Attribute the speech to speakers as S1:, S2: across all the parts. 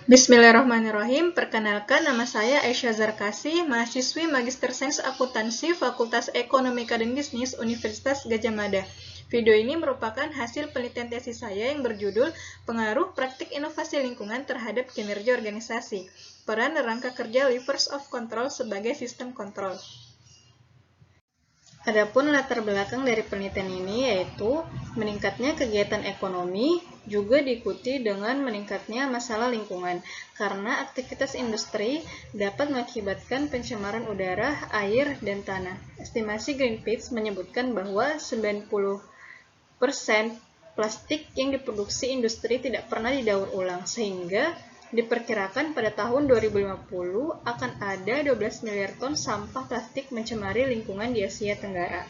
S1: Bismillahirrahmanirrahim. Perkenalkan, nama saya Aisyah Zarkasi, mahasiswi Magister Sains Akuntansi Fakultas Ekonomika dan Bisnis Universitas Gadjah Mada. Video ini merupakan hasil penelitian tesis saya yang berjudul Pengaruh Praktik Inovasi Lingkungan Terhadap Kinerja Organisasi. Peran rangka kerja Levers of Control sebagai sistem kontrol. Adapun latar belakang dari penelitian ini yaitu meningkatnya kegiatan ekonomi juga diikuti dengan meningkatnya masalah lingkungan karena aktivitas industri dapat mengakibatkan pencemaran udara, air, dan tanah. Estimasi Greenpeace menyebutkan bahwa 90% plastik yang diproduksi industri tidak pernah didaur ulang sehingga diperkirakan pada tahun 2050 akan ada 12 miliar ton sampah plastik mencemari lingkungan di Asia Tenggara.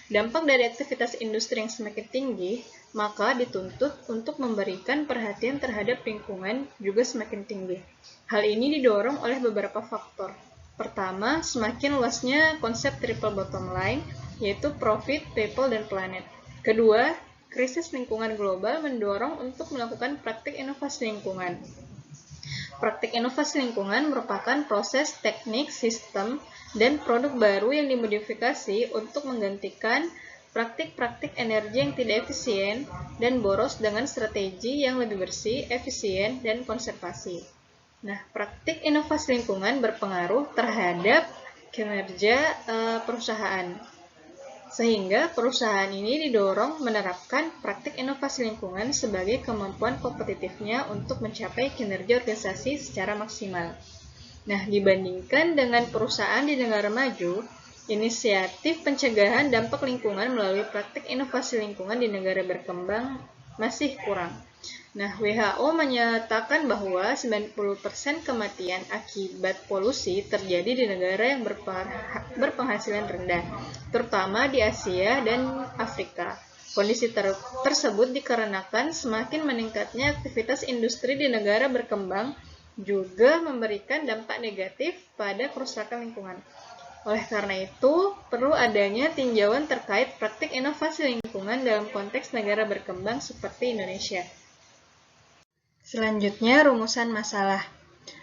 S1: Dampak dari aktivitas industri yang semakin tinggi, maka dituntut untuk memberikan perhatian terhadap lingkungan juga semakin tinggi. Hal ini didorong oleh beberapa faktor. Pertama, semakin luasnya konsep triple bottom line, yaitu profit, people, dan planet. Kedua, krisis lingkungan global mendorong untuk melakukan praktik inovasi lingkungan. Praktik inovasi lingkungan merupakan proses teknik, sistem, dan produk baru yang dimodifikasi untuk menggantikan praktik-praktik energi yang tidak efisien dan boros dengan strategi yang lebih bersih, efisien, dan konservasi. Nah, praktik inovasi lingkungan berpengaruh terhadap kinerja perusahaan. Sehingga perusahaan ini didorong menerapkan praktik inovasi lingkungan sebagai kemampuan kompetitifnya untuk mencapai kinerja organisasi secara maksimal. Nah, dibandingkan dengan perusahaan di negara maju, inisiatif pencegahan dampak lingkungan melalui praktik inovasi lingkungan di negara berkembang masih kurang. Nah, WHO menyatakan bahwa 90% kematian akibat polusi terjadi di negara yang berpenghasilan rendah, terutama di Asia dan Afrika. Kondisi tersebut dikarenakan semakin meningkatnya aktivitas industri di negara berkembang juga memberikan dampak negatif pada kerusakan lingkungan. Oleh karena itu, perlu adanya tinjauan terkait praktik inovasi lingkungan dalam konteks negara berkembang seperti Indonesia. Selanjutnya, rumusan masalah.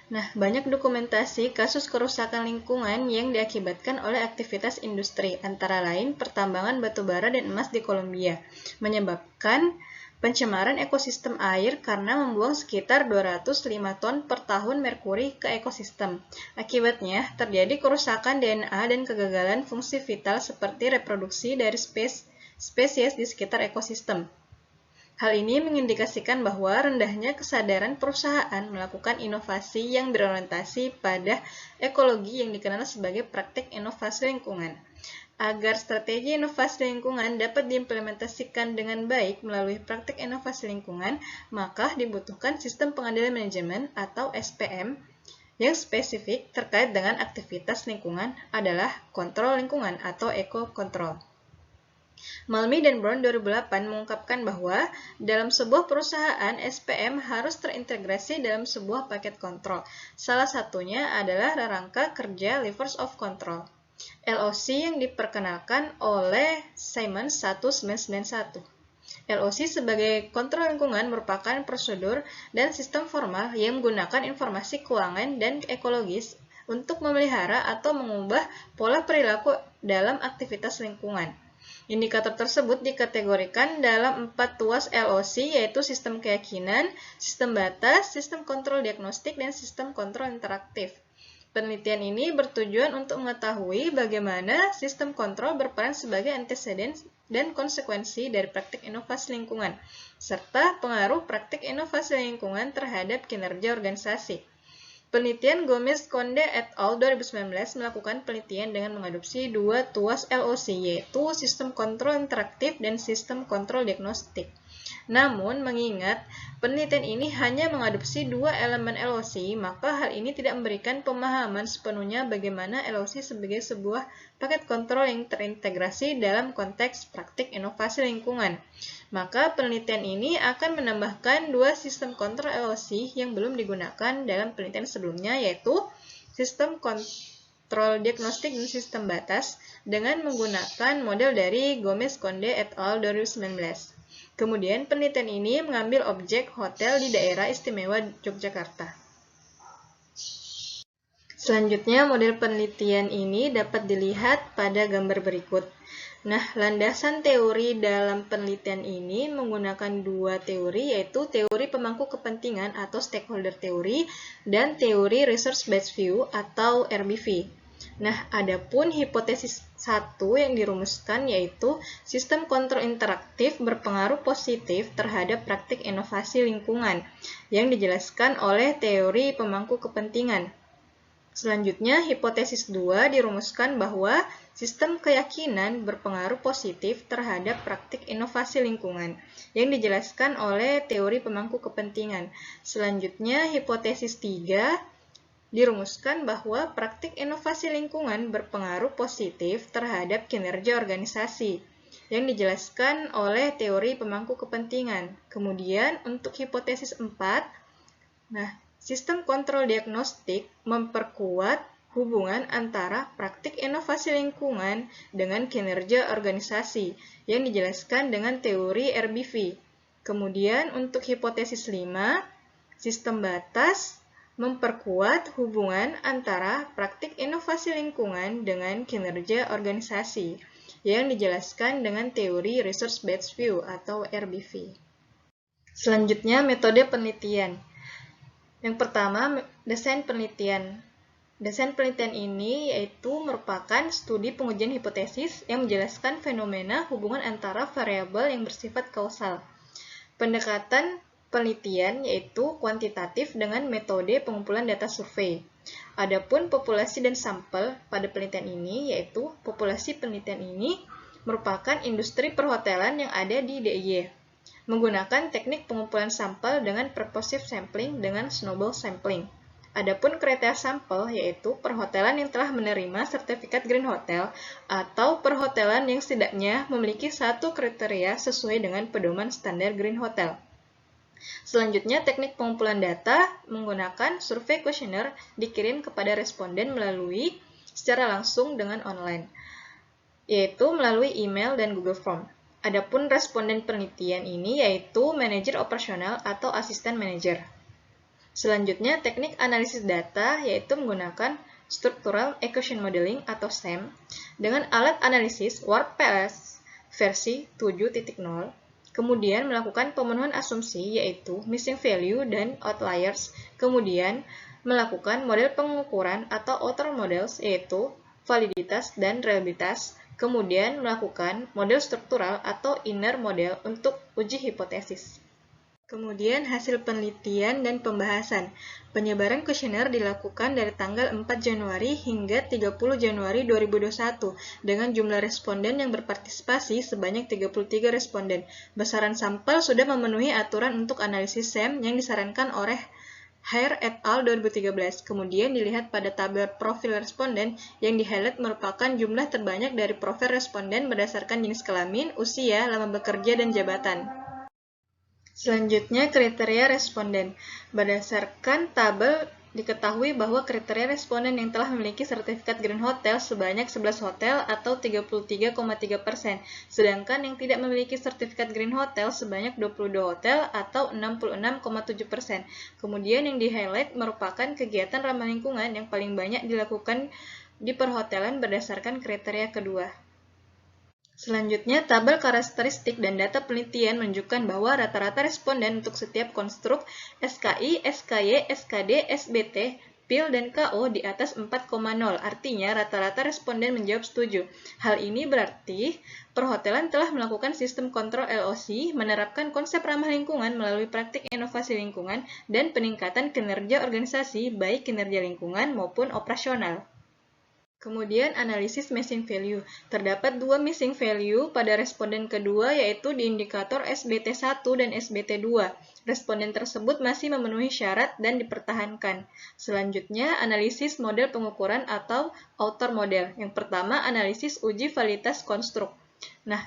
S1: Nah, banyak dokumentasi kasus kerusakan lingkungan yang diakibatkan oleh aktivitas industri, antara lain pertambangan batu bara dan emas di Kolombia, menyebabkan pencemaran ekosistem air karena membuang sekitar 205 ton per tahun merkuri ke ekosistem. Akibatnya, terjadi kerusakan DNA dan kegagalan fungsi vital seperti reproduksi dari spesies di sekitar ekosistem. Hal ini mengindikasikan bahwa rendahnya kesadaran perusahaan melakukan inovasi yang berorientasi pada ekologi yang dikenal sebagai praktik inovasi lingkungan. Agar strategi inovasi lingkungan dapat diimplementasikan dengan baik melalui praktik inovasi lingkungan, maka dibutuhkan sistem pengendalian manajemen atau SPM yang spesifik terkait dengan aktivitas lingkungan adalah kontrol lingkungan atau eco-control. Malmi dan Brown 2008 mengungkapkan bahwa dalam sebuah perusahaan, SPM harus terintegrasi dalam sebuah paket kontrol. Salah satunya adalah rangka kerja Levers of Control, LOC yang diperkenalkan oleh Simmons 1991. LOC sebagai kontrol lingkungan merupakan prosedur dan sistem formal yang menggunakan informasi keuangan dan ekologis untuk memelihara atau mengubah pola perilaku dalam aktivitas lingkungan. Indikator tersebut dikategorikan dalam 4 tuas LOC, yaitu sistem keyakinan, sistem batas, sistem kontrol diagnostik, dan sistem kontrol interaktif. Penelitian ini bertujuan untuk mengetahui bagaimana sistem kontrol berperan sebagai anteseden dan konsekuensi dari praktik inovasi lingkungan, serta pengaruh praktik inovasi lingkungan terhadap kinerja organisasi. Penelitian Gomez-Conde et al. 2019 melakukan penelitian dengan mengadopsi 2 tuas LOC, yaitu sistem kontrol interaktif dan sistem kontrol diagnostik. Namun, mengingat penelitian ini hanya mengadopsi 2 elemen LOC, maka hal ini tidak memberikan pemahaman sepenuhnya bagaimana LOC sebagai sebuah paket kontrol yang terintegrasi dalam konteks praktik inovasi lingkungan. Maka penelitian ini akan menambahkan 2 sistem kontrol LOC yang belum digunakan dalam penelitian sebelumnya, yaitu sistem kontrol diagnostik dan sistem batas dengan menggunakan model dari Gomez-Conde et al. 2019. Kemudian penelitian ini mengambil objek hotel di daerah istimewa Yogyakarta. Selanjutnya, model penelitian ini dapat dilihat pada gambar berikut. Nah, landasan teori dalam penelitian ini menggunakan dua teori, yaitu teori pemangku kepentingan atau stakeholder theory dan teori resource based view atau RBV. Nah, adapun hipotesis satu yang dirumuskan yaitu sistem kontrol interaktif berpengaruh positif terhadap praktik inovasi lingkungan yang dijelaskan oleh teori pemangku kepentingan. Selanjutnya, hipotesis 2 dirumuskan bahwa sistem keyakinan berpengaruh positif terhadap praktik inovasi lingkungan yang dijelaskan oleh teori pemangku kepentingan. Selanjutnya, hipotesis 3 dirumuskan bahwa praktik inovasi lingkungan berpengaruh positif terhadap kinerja organisasi yang dijelaskan oleh teori pemangku kepentingan. Kemudian, untuk hipotesis 4, sistem kontrol diagnostik memperkuat hubungan antara praktik inovasi lingkungan dengan kinerja organisasi yang dijelaskan dengan teori RBV. Kemudian untuk hipotesis 5, sistem batas memperkuat hubungan antara praktik inovasi lingkungan dengan kinerja organisasi yang dijelaskan dengan teori resource based view atau RBV. Selanjutnya, metode penelitian. Yang pertama, desain penelitian. Desain penelitian ini yaitu merupakan studi pengujian hipotesis yang menjelaskan fenomena hubungan antara variabel yang bersifat kausal. Pendekatan penelitian yaitu kuantitatif dengan metode pengumpulan data survei. Adapun populasi dan sampel pada penelitian ini yaitu populasi penelitian ini merupakan industri perhotelan yang ada di DIY. Menggunakan teknik pengumpulan sampel dengan purposive sampling dengan snowball sampling. Adapun kriteria sampel yaitu perhotelan yang telah menerima sertifikat Green Hotel atau perhotelan yang setidaknya memiliki satu kriteria sesuai dengan pedoman standar Green Hotel. Selanjutnya, teknik pengumpulan data menggunakan survei kuesioner dikirim kepada responden melalui secara langsung dengan online, yaitu melalui email dan Google Form. Adapun responden penelitian ini yaitu manajer operasional atau asisten manajer. Selanjutnya, teknik analisis data yaitu menggunakan Structural Equation Modeling atau SEM dengan alat analisis WARP-PS versi 7.0. Kemudian melakukan pemenuhan asumsi yaitu missing value dan outliers. Kemudian melakukan model pengukuran atau outer models yaitu validitas dan reliabilitas. Kemudian melakukan model struktural atau inner model untuk uji hipotesis. Kemudian hasil penelitian dan pembahasan. Penyebaran kuesioner dilakukan dari tanggal 4 Januari hingga 30 Januari 2021 dengan jumlah responden yang berpartisipasi sebanyak 33 responden. Besaran sampel sudah memenuhi aturan untuk analisis SEM yang disarankan oleh Hare et al. 2013. Kemudian dilihat pada tabel profil responden yang di-highlight merupakan jumlah terbanyak dari profil responden berdasarkan jenis kelamin, usia, lama bekerja, dan jabatan. Selanjutnya, kriteria responden. Berdasarkan tabel diketahui bahwa kriteria responden yang telah memiliki sertifikat Green Hotel sebanyak 11 hotel atau 33,3%, sedangkan yang tidak memiliki sertifikat Green Hotel sebanyak 22 hotel atau 66,7%. Kemudian yang di-highlight merupakan kegiatan ramah lingkungan yang paling banyak dilakukan di perhotelan berdasarkan kriteria kedua. Selanjutnya, tabel karakteristik dan data penelitian menunjukkan bahwa rata-rata responden untuk setiap konstruk SKI, SKY, SKD, SBT, PIL, dan KO di atas 4,0. Artinya, rata-rata responden menjawab setuju. Hal ini berarti perhotelan telah melakukan sistem kontrol LOC, menerapkan konsep ramah lingkungan melalui praktik inovasi lingkungan, dan peningkatan kinerja organisasi, baik kinerja lingkungan maupun operasional. Kemudian analisis missing value. Terdapat dua missing value pada responden kedua yaitu di indikator SBT1 dan SBT2. Responden tersebut masih memenuhi syarat dan dipertahankan. Selanjutnya, analisis model pengukuran atau outer model. Yang pertama, analisis uji validitas konstruk.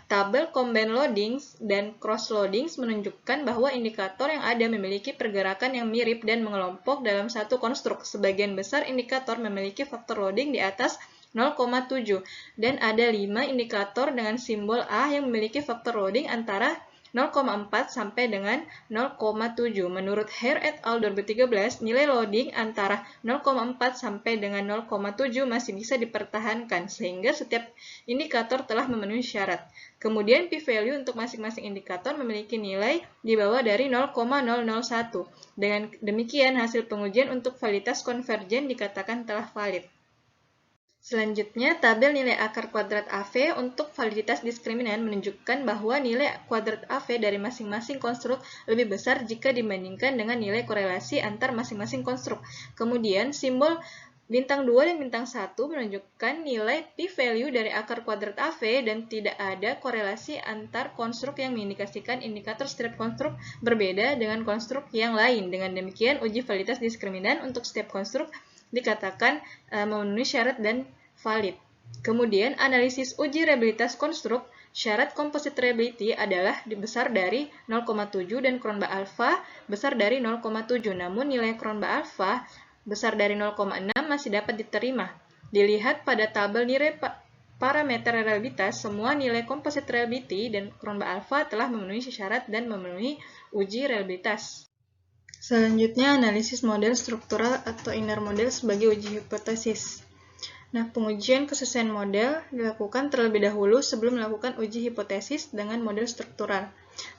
S1: Tabel combined loadings dan cross loadings menunjukkan bahwa indikator yang ada memiliki pergerakan yang mirip dan mengelompok dalam satu konstruk. Sebagian besar indikator memiliki faktor loading di atas 0,7 dan ada 5 indikator dengan simbol A yang memiliki faktor loading antara 0,4 sampai dengan 0,7. Menurut Hare et al. 2013, nilai loading antara 0,4 sampai dengan 0,7 masih bisa dipertahankan, sehingga setiap indikator telah memenuhi syarat. Kemudian p-value untuk masing-masing indikator memiliki nilai di bawah dari 0,001. Dengan demikian, hasil pengujian untuk validitas konvergen dikatakan telah valid. Selanjutnya, tabel nilai akar kuadrat AV untuk validitas diskriminan menunjukkan bahwa nilai kuadrat AV dari masing-masing konstruk lebih besar jika dibandingkan dengan nilai korelasi antar masing-masing konstruk. Kemudian, simbol bintang 2 dan bintang 1 menunjukkan nilai p-value dari akar kuadrat AV dan tidak ada korelasi antar konstruk yang mengindikasikan indikator setiap konstruk berbeda dengan konstruk yang lain. Dengan demikian, uji validitas diskriminan untuk setiap konstruk dikatakan memenuhi syarat dan valid. Kemudian, analisis uji reliabilitas konstruk, syarat composite reliability adalah besar dari 0,7 dan Cronbach alpha besar dari 0,7. Namun, nilai Cronbach alpha besar dari 0,6 masih dapat diterima. Dilihat pada tabel nilai parameter reliabilitas, semua nilai composite reliability dan Cronbach alpha telah memenuhi syarat dan memenuhi uji reliabilitas. Selanjutnya, analisis model struktural atau inner model sebagai uji hipotesis. Nah, pengujian kesesuaian model dilakukan terlebih dahulu sebelum melakukan uji hipotesis dengan model struktural.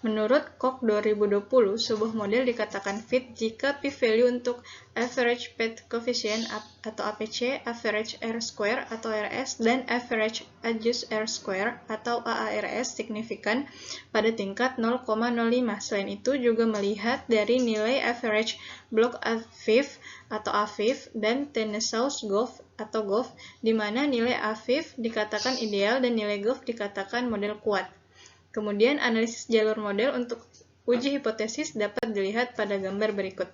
S1: Menurut Koch 2020, sebuah model dikatakan fit jika p-value untuk average path coefficient atau APC, average R-square atau RS, dan average adjust R-square atau AARS signifikan pada tingkat 0,05. Selain itu, juga melihat dari nilai average block AFIV atau AFIV dan Tenesaus Goff atau Goff, di mana nilai AFIV dikatakan ideal dan nilai Goff dikatakan model kuat. Kemudian, analisis jalur model untuk uji hipotesis dapat dilihat pada gambar berikut.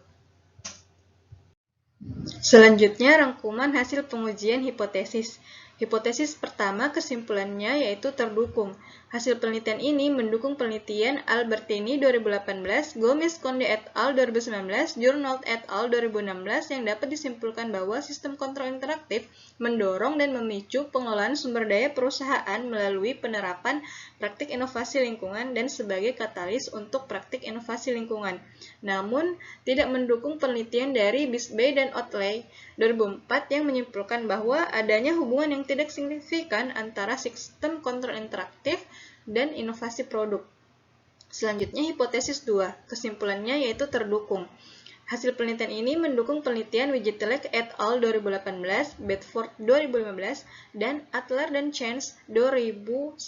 S1: Selanjutnya, rangkuman hasil pengujian hipotesis. Hipotesis pertama, kesimpulannya yaitu terdukung. Hasil penelitian ini mendukung penelitian Albertini 2018, Gomez Conde et al. 2019, Journaut et al. 2016 yang dapat disimpulkan bahwa sistem kontrol interaktif mendorong dan memicu pengelolaan sumber daya perusahaan melalui penerapan praktik inovasi lingkungan dan sebagai katalis untuk praktik inovasi lingkungan. Namun, tidak mendukung penelitian dari Bisbee dan Otley 2004 yang menyimpulkan bahwa adanya hubungan yang tidak signifikan antara sistem kontrol interaktif dan inovasi produk. Selanjutnya, hipotesis 2. Kesimpulannya yaitu terdukung. Hasil penelitian ini mendukung penelitian Wigitelek et al. 2018, Bedford 2015, dan Adler dan Chance 2011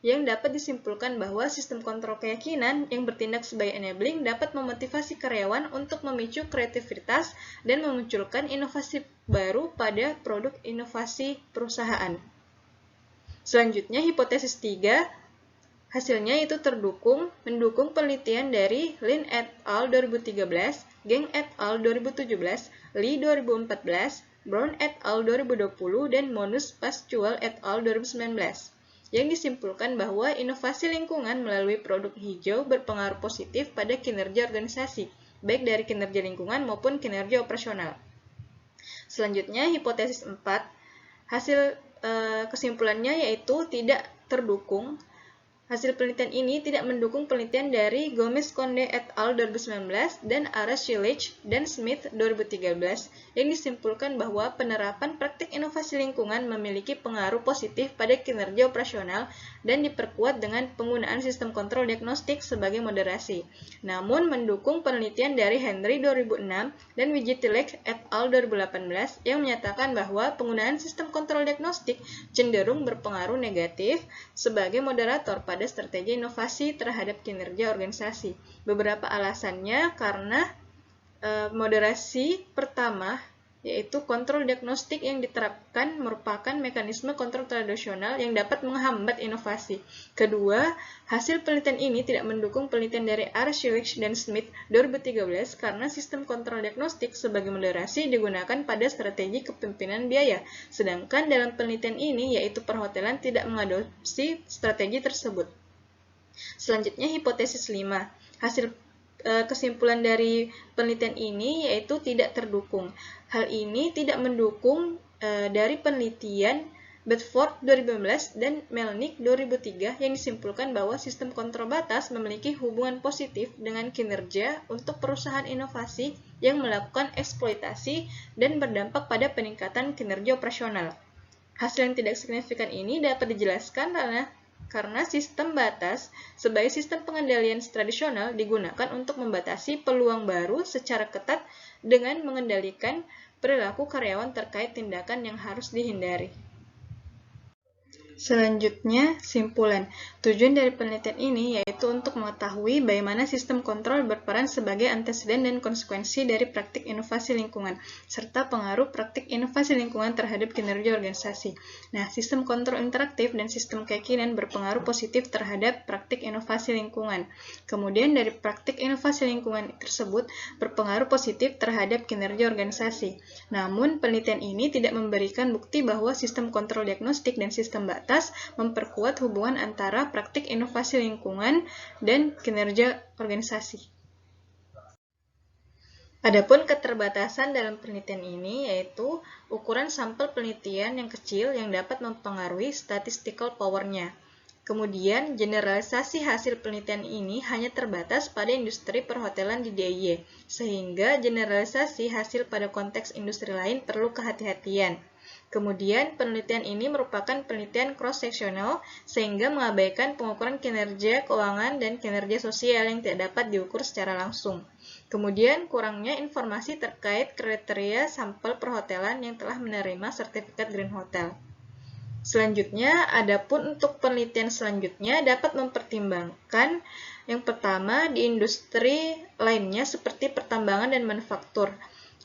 S1: yang dapat disimpulkan bahwa sistem kontrol keyakinan yang bertindak sebagai enabling dapat memotivasi karyawan untuk memicu kreativitas dan memunculkan inovasi baru pada produk inovasi perusahaan. Selanjutnya, hipotesis 3, hasilnya itu mendukung penelitian dari Lin et al. 2013, Geng et al. 2017, Lee 2014, Brown et al. 2020, dan Monus Pascual et al. 2019. Yang disimpulkan bahwa inovasi lingkungan melalui produk hijau berpengaruh positif pada kinerja organisasi, baik dari kinerja lingkungan maupun kinerja operasional. Selanjutnya, hipotesis 4, hasil kesimpulannya yaitu tidak terdukung. Hasil penelitian ini tidak mendukung penelitian dari Gomez Conde et al. 2019 dan Arash-Shillich dan Smith 2013 yang disimpulkan bahwa penerapan praktik inovasi lingkungan memiliki pengaruh positif pada kinerja operasional dan diperkuat dengan penggunaan sistem kontrol diagnostik sebagai moderasi. Namun, mendukung penelitian dari Henry 2006 dan Wigitelek et al. 2018 yang menyatakan bahwa penggunaan sistem kontrol diagnostik cenderung berpengaruh negatif sebagai moderator pada strategi inovasi terhadap kinerja organisasi. Beberapa alasannya karena moderasi pertama, yaitu kontrol diagnostik yang diterapkan merupakan mekanisme kontrol tradisional yang dapat menghambat inovasi. Kedua, hasil penelitian ini tidak mendukung penelitian dari Arash-Shillich dan Smith 2013 karena sistem kontrol diagnostik sebagai moderasi digunakan pada strategi kepemimpinan biaya, sedangkan dalam penelitian ini yaitu perhotelan tidak mengadopsi strategi tersebut. Selanjutnya, hipotesis 5. Hasil kesimpulan dari penelitian ini yaitu tidak terdukung. Hal ini tidak mendukung dari penelitian Bedford 2015 dan Melnick 2003 yang disimpulkan bahwa sistem kontrol batas memiliki hubungan positif dengan kinerja untuk perusahaan inovasi yang melakukan eksploitasi dan berdampak pada peningkatan kinerja operasional. Hasil yang tidak signifikan ini dapat dijelaskan karena sistem batas sebagai sistem pengendalian tradisional digunakan untuk membatasi peluang baru secara ketat dengan mengendalikan perilaku karyawan terkait tindakan yang harus dihindari. Selanjutnya, simpulan. Tujuan dari penelitian ini yaitu untuk mengetahui bagaimana sistem kontrol berperan sebagai anteseden dan konsekuensi dari praktik inovasi lingkungan, serta pengaruh praktik inovasi lingkungan terhadap kinerja organisasi. Nah, sistem kontrol interaktif dan sistem keyakinan berpengaruh positif terhadap praktik inovasi lingkungan. Kemudian, dari praktik inovasi lingkungan tersebut berpengaruh positif terhadap kinerja organisasi. Namun, penelitian ini tidak memberikan bukti bahwa sistem kontrol diagnostik dan sistem batas memperkuat hubungan antara praktik inovasi lingkungan dan kinerja organisasi. Adapun keterbatasan dalam penelitian ini yaitu ukuran sampel penelitian yang kecil yang dapat mempengaruhi statistical power-nya. Kemudian, generalisasi hasil penelitian ini hanya terbatas pada industri perhotelan di DIY, sehingga generalisasi hasil pada konteks industri lain perlu kehati-hatian. Kemudian, penelitian ini merupakan penelitian cross-sectional sehingga mengabaikan pengukuran kinerja keuangan dan kinerja sosial yang tidak dapat diukur secara langsung. Kemudian, kurangnya informasi terkait kriteria sampel perhotelan yang telah menerima sertifikat Green Hotel. Selanjutnya, adapun untuk penelitian selanjutnya dapat mempertimbangkan yang pertama di industri lainnya seperti pertambangan dan manufaktur.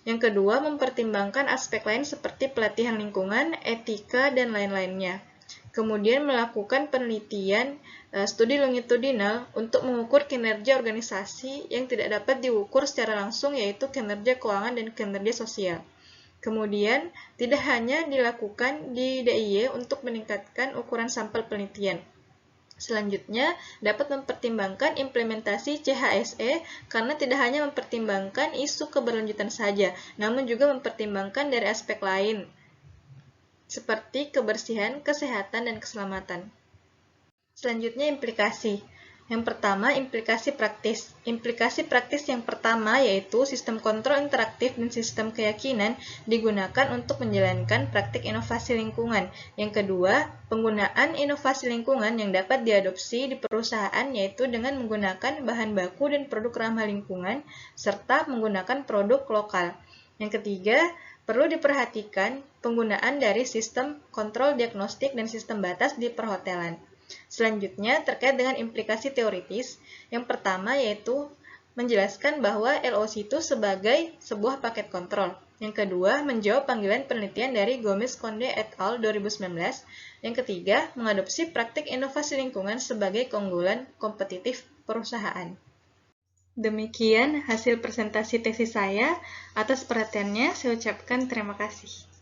S1: Yang kedua, mempertimbangkan aspek lain seperti pelatihan lingkungan, etika, dan lain-lainnya. Kemudian melakukan penelitian studi longitudinal untuk mengukur kinerja organisasi yang tidak dapat diukur secara langsung yaitu kinerja keuangan dan kinerja sosial. Kemudian, tidak hanya dilakukan di DIY untuk meningkatkan ukuran sampel penelitian. Selanjutnya, dapat mempertimbangkan implementasi CHSE karena tidak hanya mempertimbangkan isu keberlanjutan saja, namun juga mempertimbangkan dari aspek lain, seperti kebersihan, kesehatan, dan keselamatan. Selanjutnya, implikasi. Yang pertama, implikasi praktis. Implikasi praktis yang pertama yaitu sistem kontrol interaktif dan sistem keyakinan digunakan untuk menjalankan praktik inovasi lingkungan. Yang kedua, penggunaan inovasi lingkungan yang dapat diadopsi di perusahaan yaitu dengan menggunakan bahan baku dan produk ramah lingkungan, serta menggunakan produk lokal. Yang ketiga, perlu diperhatikan penggunaan dari sistem kontrol diagnostik dan sistem batas di perhotelan. Selanjutnya, terkait dengan implikasi teoritis, yang pertama yaitu menjelaskan bahwa LOC itu sebagai sebuah paket kontrol. Yang kedua, menjawab panggilan penelitian dari Gomez-Conde et al. 2019. Yang ketiga, mengadopsi praktik inovasi lingkungan sebagai keunggulan kompetitif perusahaan. Demikian hasil presentasi tesis saya. Atas perhatiannya, saya ucapkan terima kasih.